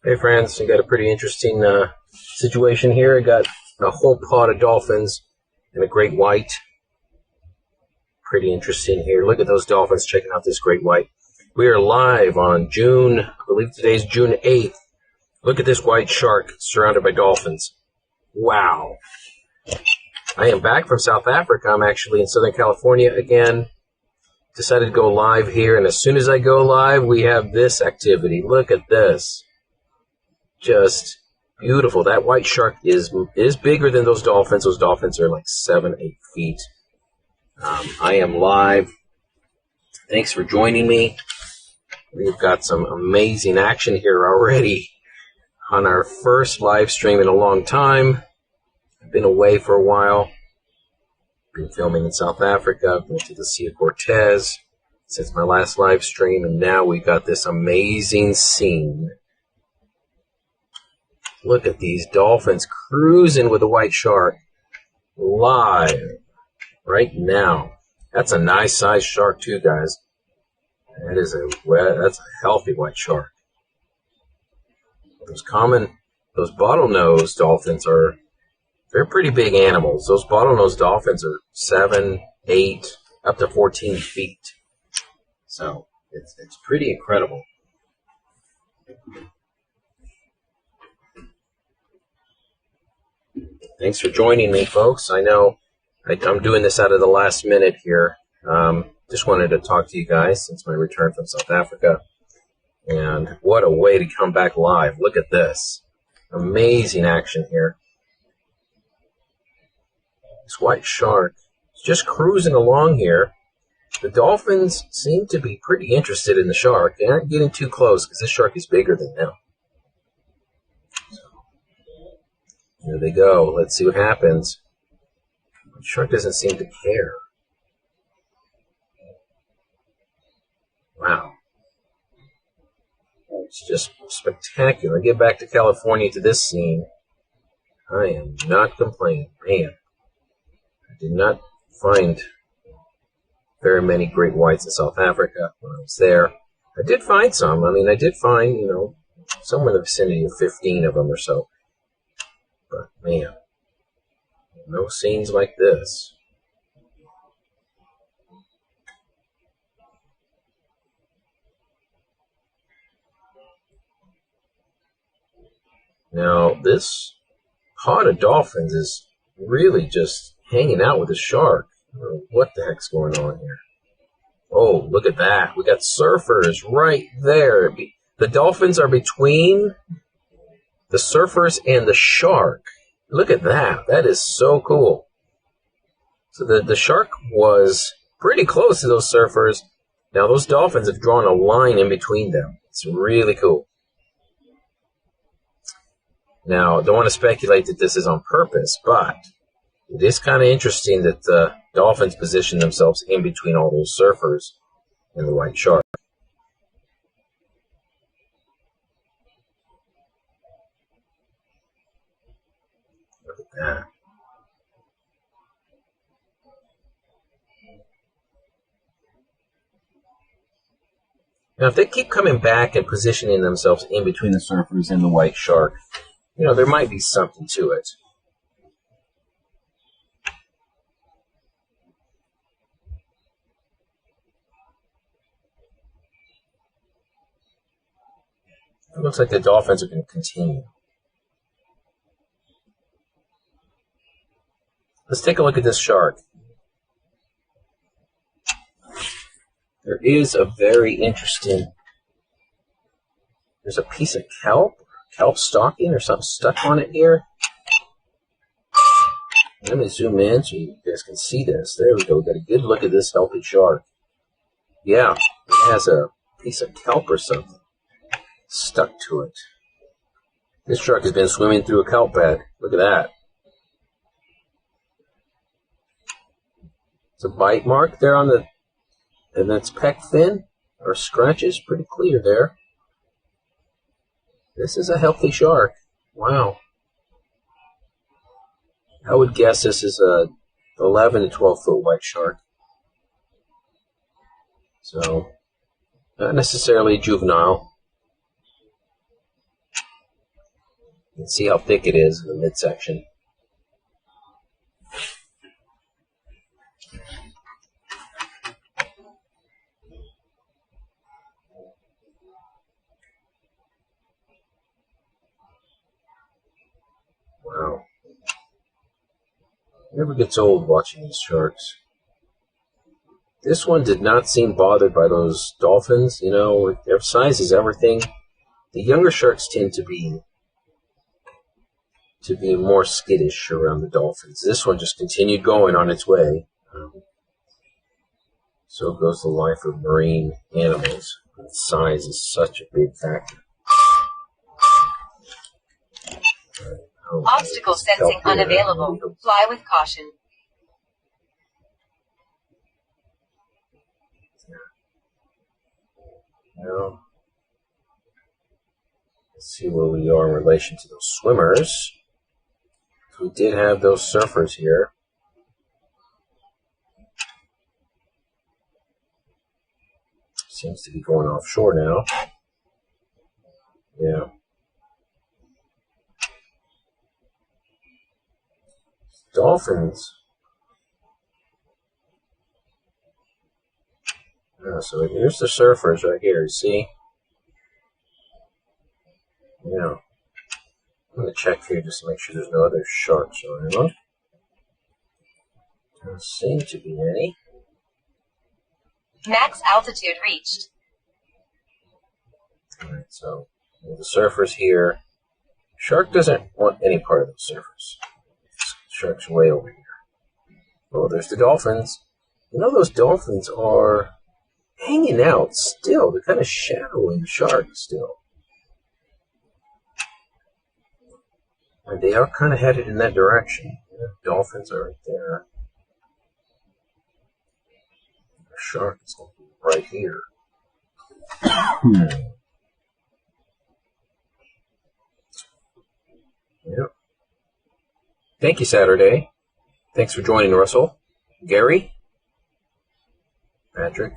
Hey friends, I got a pretty interesting situation here. I got a whole pod of dolphins and a great white. Pretty interesting here. Look at those dolphins checking out this great white. We are live on I believe today's June 8th. Look at this white shark surrounded by dolphins. Wow. I am back from South Africa. I'm actually in Southern California again. Decided to go live here, and as soon as I go live, we have this activity. Look at this. Just beautiful. That white shark is bigger than those dolphins. Those dolphins are like 7-8 feet. I am live. Thanks for joining me. We've got some amazing action here already on our first live stream in a long time. I've been away for a while. Been filming in South Africa. Been to the Sea of Cortez since my last live stream, and now we got this amazing scene. Look at these dolphins cruising with a white shark live right now. That's a nice sized shark too, guys. That's a healthy white shark. Those bottlenose dolphins they're pretty big animals. Those bottlenose dolphins are 7, 8, up to 14 feet. So it's pretty incredible. Thanks for joining me, folks. I know I'm doing this out of the last minute here. Just wanted to talk to you guys since my return from South Africa. And what a way to come back live. Look at this. Amazing action here. This white shark is just cruising along here. The dolphins seem to be pretty interested in the shark. They aren't getting too close because this shark is bigger than them. Here they go. Let's see what happens. The shark doesn't seem to care. Wow. It's just spectacular. Get back to California to this scene. I am not complaining. Man, I did not find very many great whites in South Africa when I was there. I did find some. I did find, somewhere in the vicinity of 15 of them or so. But, man, no scenes like this. Now, this pod of dolphins is really just hanging out with a shark. I don't know what the heck's going on here. Oh, look at that. We got surfers right there. The dolphins are between the surfers and the shark. Look at that. That is so cool. So the shark was pretty close to those surfers. Now those dolphins have drawn a line in between them. It's really cool. Now, don't want to speculate that this is on purpose, but it is kind of interesting that the dolphins position themselves in between all those surfers and the white shark. Look at that. Now, if they keep coming back and positioning themselves in between the surfers and the white shark, there might be something to it. It looks like the dolphins are going to continue. Let's take a look at this shark. There is a very interesting, there's a piece of kelp stalking or something stuck on it here. Let me zoom in so you guys can see this. There we go. We got a good look at this healthy shark. Yeah, it has a piece of kelp or something stuck to it. This shark has been swimming through a kelp bed. Look at that. It's a bite mark there and that's pec fin or scratches. Pretty clear there. This is a healthy shark. Wow. I would guess this is a 11 to 12 foot white shark. So, not necessarily juvenile. can see how thick it is in the midsection. Wow. Never gets old watching these sharks. This one did not seem bothered by those dolphins. You know, their size is everything. The younger sharks tend to be more skittish around the dolphins. This one just continued going on its way. So goes the life of marine animals. Size is such a big factor. Obstacle sensing unavailable. Fly with caution. Now, let's see where we are in relation to those swimmers. We did have those surfers here. Seems to be going offshore now. Yeah. Dolphins. Yeah, so here's the surfers right here. See? Yeah. I'm going to check here just to make sure there's no other sharks around. Doesn't seem to be any. Max altitude reached. Alright, so the surfers here. Shark doesn't want any part of those surfers. Shark's way over here. Oh, there's the dolphins. You know, those dolphins are hanging out still. They're kind of shadowing sharks still. And they are kind of headed in that direction. Yeah, dolphins are right there. The shark is going to be right here. Yep. Thank you, Saturday. Thanks for joining, Russell. Gary? Patrick?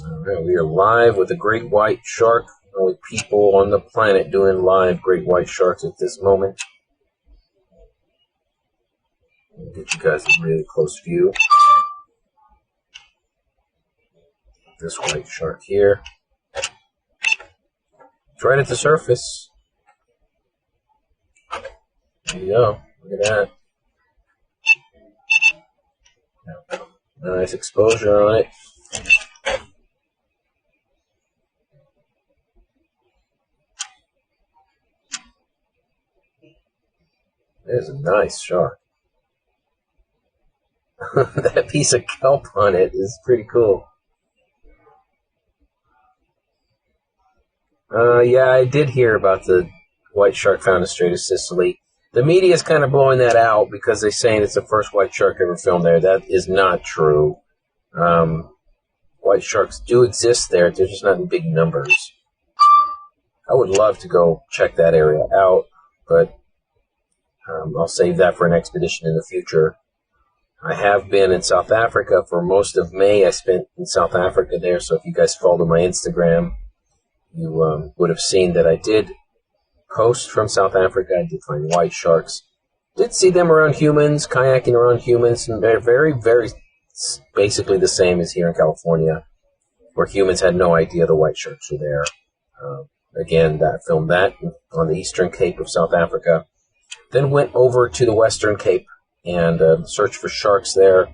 Alright, we are live with a great white shark. Only people on the planet doing live great white sharks at this moment. I'll get you guys a really close view. This white shark here. It's right at the surface. There you go. Look at that. Nice exposure on it. There's a nice shark. That piece of kelp on it is pretty cool. Yeah, I did hear about the white shark found in Strait of Sicily. The media is kind of blowing that out because they're saying it's the first white shark ever filmed there. That is not true. White sharks do exist there. They're just not in big numbers. I would love to go check that area out, but I'll save that for an expedition in the future. I have been in South Africa for most of May. I spent in South Africa there, so if you guys follow my Instagram, you would have seen that I did post from South Africa. I did find white sharks. Did see them around humans, kayaking around humans, and they're very, very basically the same as here in California, where humans had no idea the white sharks were there. Again, I filmed that on the eastern Cape of South Africa. Then went over to the Western Cape and searched for sharks there.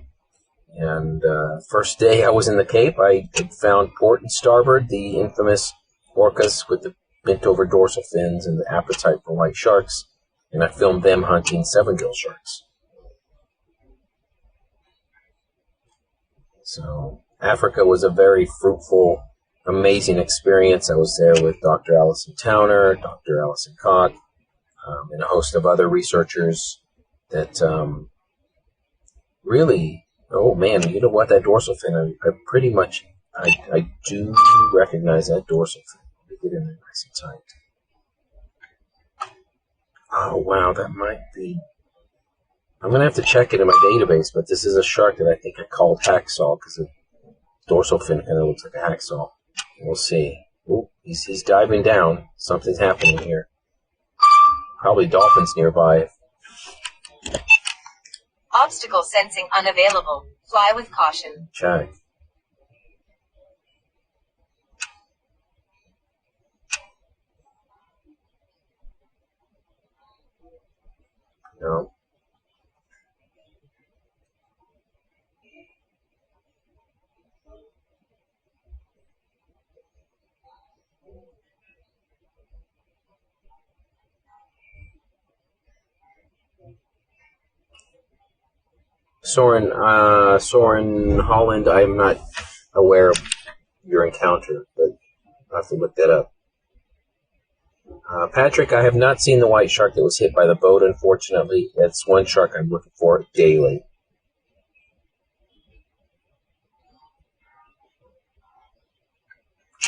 And first day I was in the Cape, I had found port and starboard the infamous orcas with the bent-over dorsal fins and the appetite for white sharks. And I filmed them hunting seven-gill sharks. So Africa was a very fruitful, amazing experience. I was there with Dr. Allison Towner, Dr. Allison Koch, and a host of other researchers that really, oh man, you know what, that dorsal fin, I do recognize that dorsal fin. Let me get in there nice and tight. Oh wow, that might be I'm going to have to check it in my database, but this is a shark that I think I called hacksaw because the dorsal fin kind of looks like a hacksaw. We'll see. Ooh, he's diving down. Something's happening here. Probably dolphins nearby. Obstacle sensing unavailable. Fly with caution. Check. No. Soren Holland, I'm not aware of your encounter, but I'll have to look that up. Patrick, I have not seen the white shark that was hit by the boat, unfortunately. That's one shark I'm looking for daily.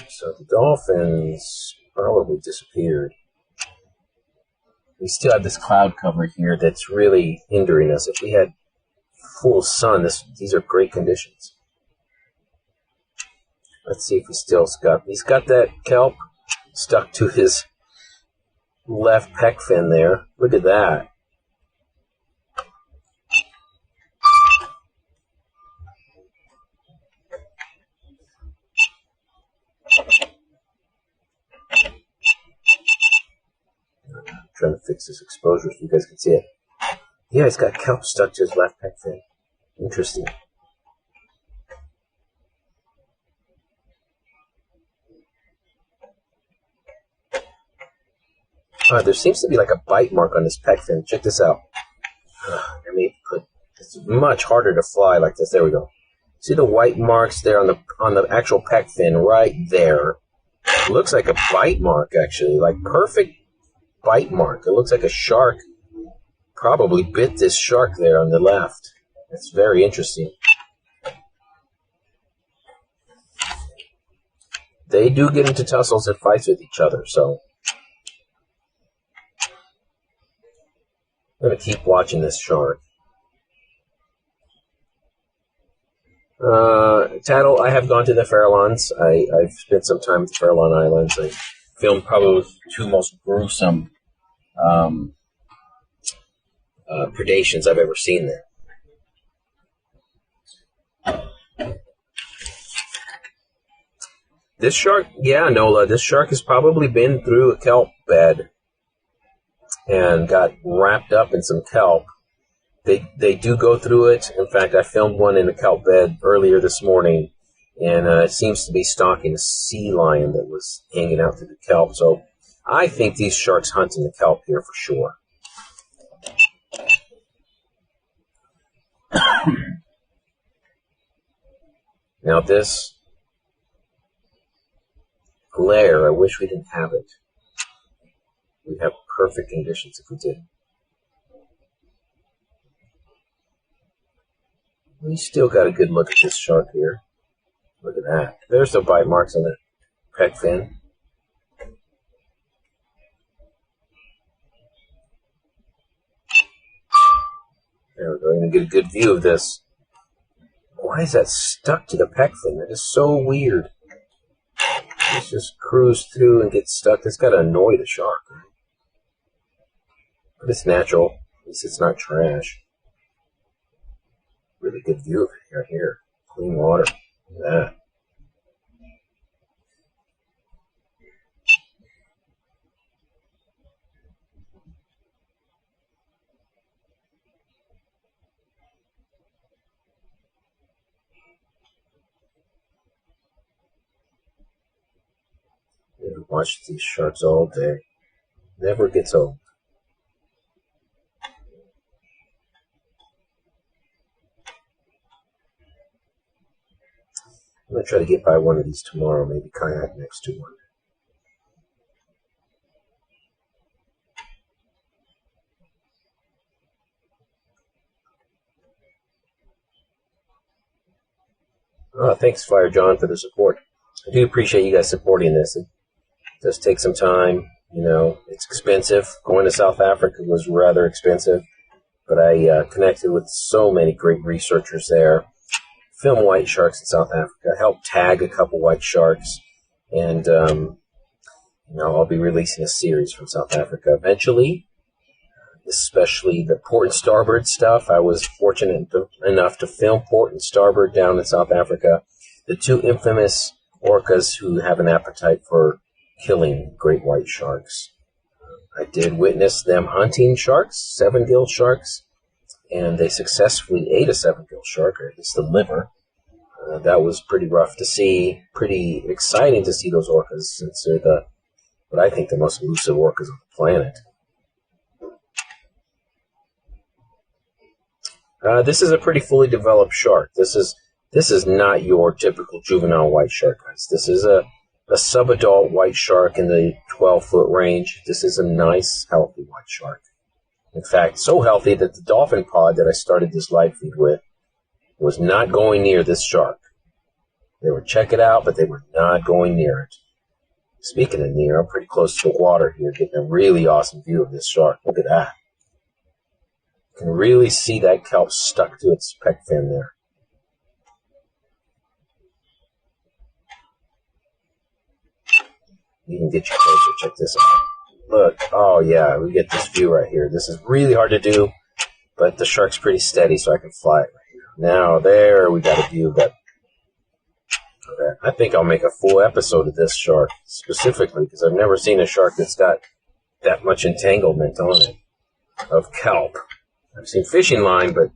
So the dolphins probably disappeared. We still have this cloud cover here that's really hindering us. If we had full sun, these are great conditions. Let's see if he's got that kelp stuck to his left pec fin there. Look at that. I'm trying to fix this exposure so you guys can see it. Yeah, he's got kelp stuck to his left pec fin. Interesting. There seems to be like a bite mark on this pec fin. Check this out. It's much harder to fly like this. There we go. See the white marks there on the actual pec fin right there. It looks like a bite mark actually, like perfect bite mark. It looks like a shark probably bit this shark there on the left. It's very interesting. They do get into tussles and fights with each other, so I'm going to keep watching this shark. Tattle, I have gone to the Farallones. I've spent some time at the Farallon Islands. I filmed probably the two most gruesome predations I've ever seen there. This shark, yeah, Nola, this shark has probably been through a kelp bed and got wrapped up in some kelp. They do go through it. In fact, I filmed one in a kelp bed earlier this morning, and it seems to be stalking a sea lion that was hanging out through the kelp. So I think these sharks hunt in the kelp here for sure. Now this glare, I wish we didn't have it. We'd have perfect conditions if we did. We still got a good look at this shark here. Look at that. There's the bite marks on the pec fin. There we go. We're going to get a good view of this. Why is that stuck to the pec fin? That is so weird. It's just cruise through and get stuck. That's got to annoy the shark, right? But it's natural. At least it's not trash. Really good view of it right here. Clean water. Look at that. Watch these sharks all day. Never gets old. I'm going to try to get by one of these tomorrow, maybe kayak next to one. Thanks, Fire John, for the support. I do appreciate you guys supporting this. It does take some time. You know, it's expensive. Going to South Africa was rather expensive. but I connected with so many great researchers there. Film white sharks in South Africa. Helped tag a couple white sharks, and I'll be releasing a series from South Africa eventually. Especially the port and starboard stuff. I was fortunate enough to film port and starboard down in South Africa. The two infamous orcas who have an appetite for killing great white sharks. I did witness them hunting sharks, 7-gill sharks, and they successfully ate a 7-gill shark, or at least the liver. That was pretty rough to see, pretty exciting to see those orcas, since they're what I think the most elusive orcas on the planet. This is a pretty fully developed shark. This is not your typical juvenile white shark, guys. This is a subadult white shark in the 12-foot range. This is a nice, healthy white shark. In fact, so healthy that the dolphin pod that I started this live feed with was not going near this shark. They would check it out, but they were not going near it. Speaking of near, I'm pretty close to the water here, getting a really awesome view of this shark. Look at that. You can really see that kelp stuck to its pec fin there. You can get you closer. Check this out. Look. Oh, yeah. We get this view right here. This is really hard to do, but the shark's pretty steady, so I can fly it right here. Now, there we got a view of that. I think I'll make a full episode of this shark, specifically, because I've never seen a shark that's got that much entanglement on it of kelp. I've seen fishing line, but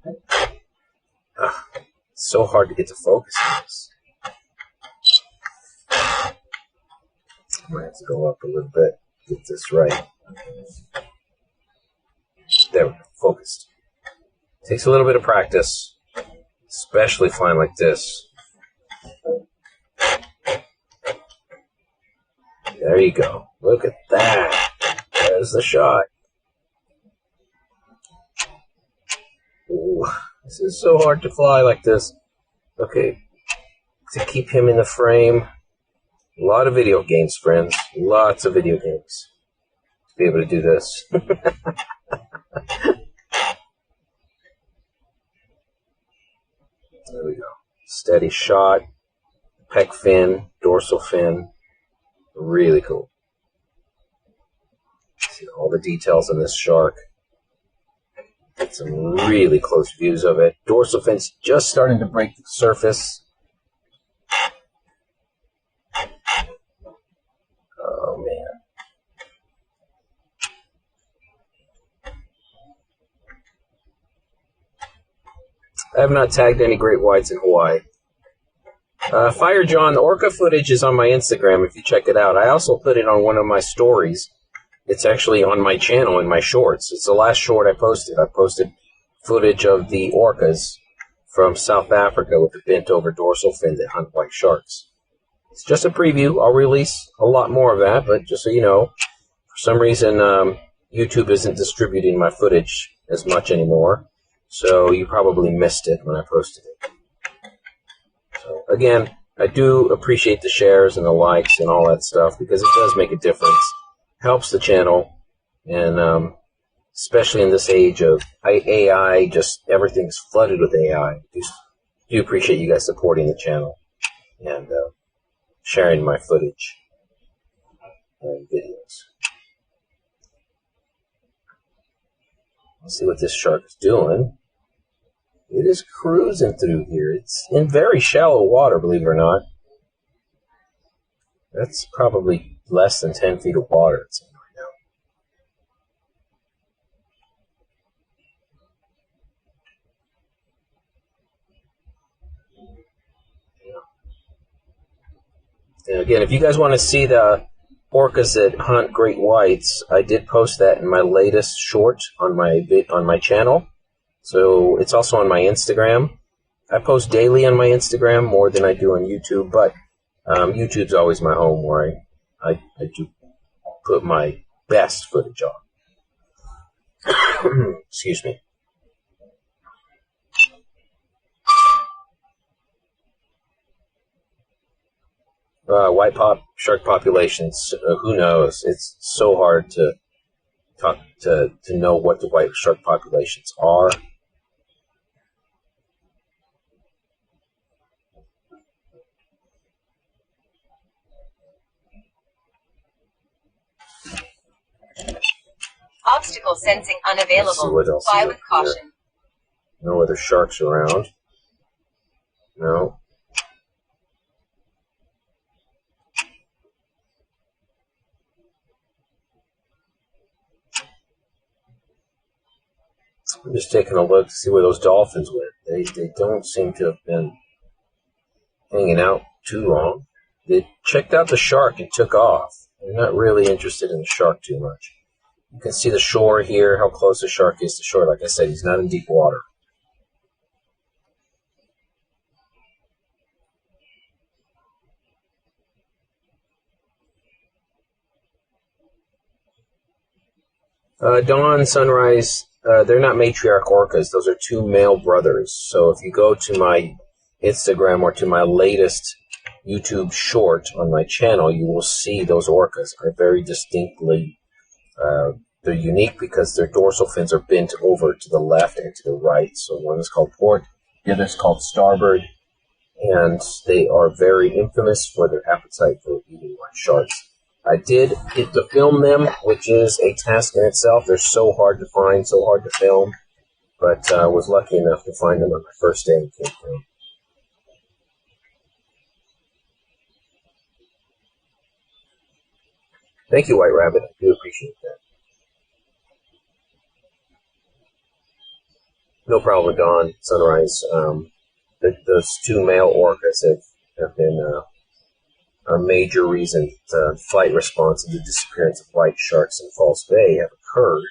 it's so hard to get to focus on this. I might have to go up a little bit, get this right. There we go, focused. Takes a little bit of practice, especially flying like this. There you go. Look at that. There's the shot. Ooh, this is so hard to fly like this. Okay, to keep him in the frame. A lot of video games, friends. Lots of video games to be able to do this. There we go. Steady shot. Pec fin, dorsal fin. Really cool. See all the details on this shark. Get some really close views of it. Dorsal fin's just starting to break the surface. Oh, man. I have not tagged any great whites in Hawaii. Fire John, the orca footage is on my Instagram if you check it out. I also put it on one of my stories. It's actually on my channel in my shorts. It's the last short I posted. I posted footage of the orcas from South Africa with the bent-over dorsal fin that hunt white sharks. It's just a preview. I'll release a lot more of that, but just so you know, for some reason, YouTube isn't distributing my footage as much anymore, so you probably missed it when I posted it. So, again, I do appreciate the shares and the likes and all that stuff because it does make a difference. Helps the channel, and especially in this age of AI, just everything's flooded with AI. I do appreciate you guys supporting the channel and sharing my footage and videos. Let's see what this shark is doing. It is cruising through here. It's in very shallow water, believe it or not. That's probably less than 10 feet of water it's in right now. And again, if you guys want to see the orcas that hunt great whites, I did post that in my latest short on my channel. So it's also on my Instagram. I post daily on my Instagram more than I do on YouTube, but YouTube's always my home where I do put my best footage on. Excuse me. White shark populations, who knows? It's so hard to to know what the white shark populations are. Obstacle sensing unavailable. Let's see what else Fly is with up here. caution. No other sharks around. No. I'm just taking a look to see where those dolphins went. They don't seem to have been hanging out too long. They checked out the shark and took off. They're not really interested in the shark too much. You can see the shore here, how close the shark is to shore. Like I said, he's not in deep water. Dawn, Sunrise, they're not matriarch orcas. Those are two male brothers. So if you go to my Instagram or to my latest YouTube short on my channel, you will see those orcas are very distinctly, they're unique because their dorsal fins are bent over to the left and to the right. So one is called port, the other is called starboard, and they are very infamous for their appetite for eating white sharks. I did get to film them, which is a task in itself. They're so hard to find, so hard to film, but I was lucky enough to find them on my first day in Cape Town. Thank you, White Rabbit. I do appreciate that. No problem, Dawn, Sunrise. Those two male orcas have been a major reason the flight response and the disappearance of white sharks in False Bay have occurred.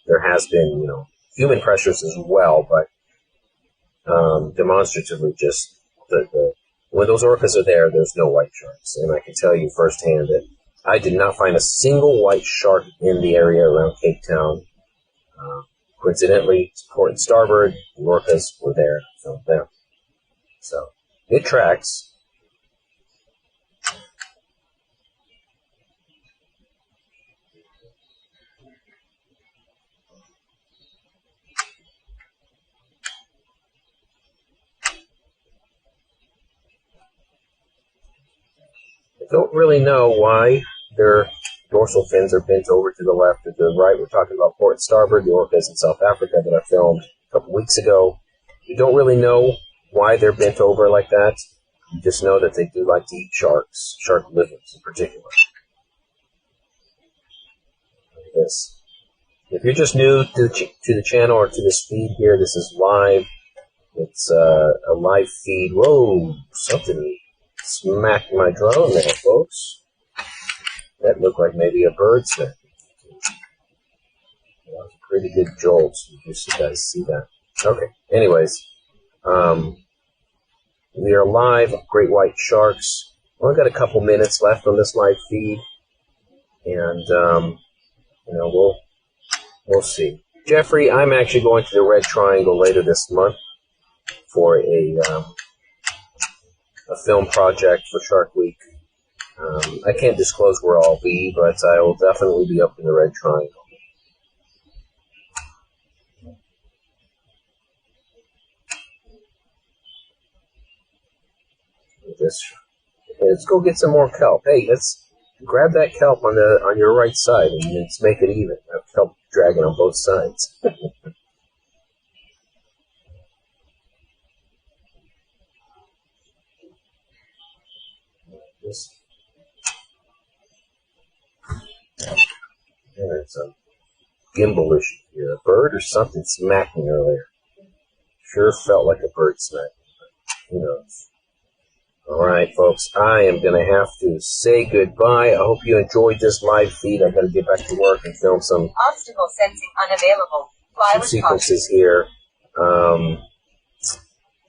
There has been, human pressures as well, but demonstratively, just when those orcas are there, there's no white sharks, and I can tell you firsthand that I did not find a single white shark in the area around Cape Town. Coincidentally, port and starboard, the orcas were there, filmed them. So it tracks. I don't really know why their dorsal fins are bent over to the left or to the right. We're talking about port and starboard, the orcas in South Africa that I filmed a couple weeks ago. We don't really know why they're bent over like that. You just know that they do like to eat sharks, shark livers in particular. Look at this. If you're just new to the channel or to this feed here, this is live. It's a live feed. Whoa, something smacked my drone there, folks. That looked like maybe a bird smacking. That was a pretty good jolt. You guys see that? Okay. Anyways, we are live. Great white sharks. Only got a couple minutes left on this live feed, and we'll see. Jeffrey, I'm actually going to the Red Triangle later this month for a film project for Shark Week. I can't disclose where I'll be, but I will definitely be up in the Red Triangle. Let's go get some more kelp. Hey, let's grab that kelp on your right side and let's make it even. Have kelp dragging on both sides. There's a gimbal issue here. A bird or something smacked me earlier. Sure felt like a bird smacked me, but who knows. Alright, folks, I am going to have to say goodbye. I hope you enjoyed this live feed. I got to get back to work and film some Obstacle sensing unavailable. Fly with sequences here.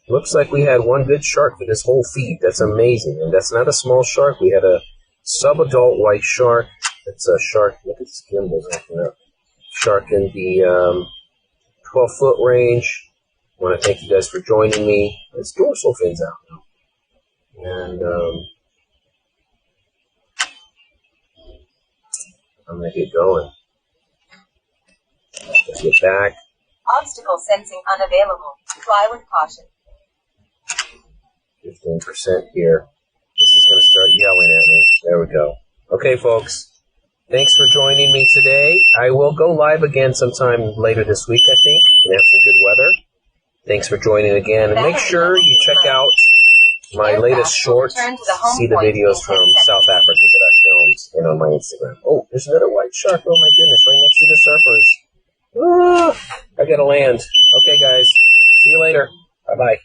Looks like we had one good shark for this whole feed. That's amazing. And that's not a small shark. We had a sub-adult white shark. It's a shark. Look at this gimbals acting up. Shark in the 12-foot range. I want to thank you guys for joining me. It's dorsal fins out now. And I'm going to get going. Get back. Obstacle sensing unavailable. Fly with caution. 15% here. This is going to start yelling at me. There we go. Okay, folks. Thanks for joining me today. I will go live again sometime later this week, I think, and have some good weather. Thanks for joining again. And make sure you check out my latest shorts. See the videos from South Africa that I filmed and on my Instagram. Oh, there's another white shark. Oh, my goodness, right next to the surfers. Ah, I got to land. Okay, guys. See you later. Bye-bye.